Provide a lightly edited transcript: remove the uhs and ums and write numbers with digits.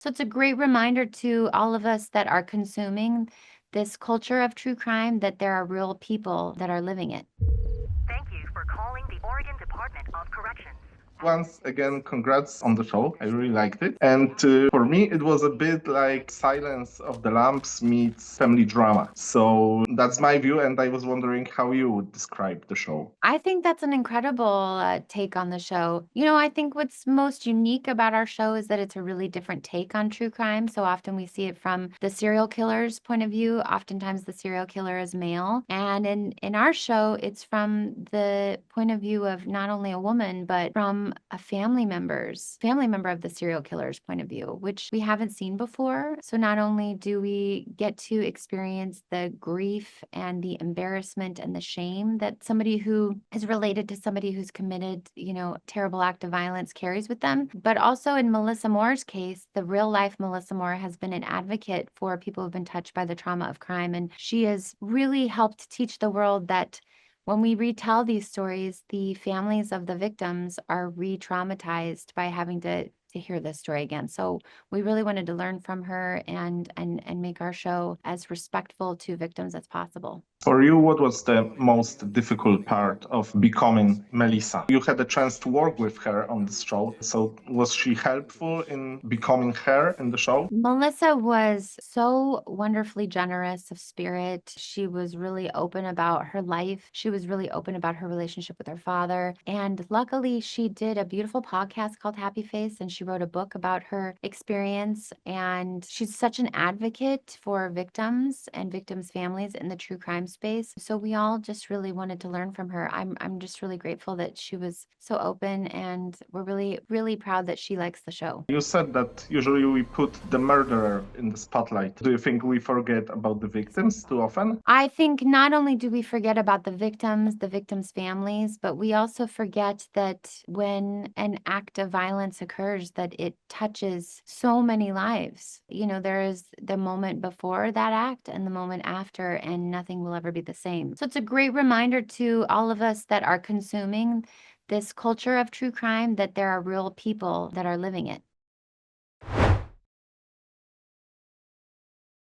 So it's a great reminder to all of us that are consuming this culture of true crime that there are real people that are living it. Thank you for calling the Oregon Department of Corrections. Once again, congrats on the show. I really liked it. And for me, it was a bit like Silence of the Lambs meets family drama. So that's my view. And I was wondering how you would describe the show. I think that's an incredible take on the show. I think what's most unique about our show is that it's a really different take on true crime. So often we see it from the serial killer's point of view. Oftentimes the serial killer is male. And in our show, it's from the point of view of not only a woman, but from a family member of the serial killer's point of view, which we haven't seen before. So not only do we get to experience the grief and the embarrassment and the shame that somebody who is related to somebody who's committed, terrible act of violence carries with them. But also in Melissy Moore's case, the real life Melissy Moore has been an advocate for people who've been touched by the trauma of crime. And she has really helped teach the world that when we retell these stories, the families of the victims are re-traumatized by having to hear this story again. So we really wanted to learn from her and make our show as respectful to victims as possible. For you, what was the most difficult part of becoming Melissa? You had a chance to work with her on this show. So was she helpful in becoming her in the show? Melissa was so wonderfully generous of spirit. She was really open about her life. She was really open about her relationship with her father. And luckily, she did a beautiful podcast called Happy Face, and she wrote a book about her experience. And she's such an advocate for victims and victims' families in the true crime space. So we all just really wanted to learn from her. I'm just really grateful that she was so open, and we're really, really proud that she likes the show. You said that usually we put the murderer in the spotlight. Do you think we forget about the victims too often? I think not only do we forget about the victims' families, but we also forget that when an act of violence occurs, that it touches so many lives. There is the moment before that act and the moment after, and nothing will ever be the same. So it's a great reminder to all of us that are consuming this culture of true crime that there are real people that are living it.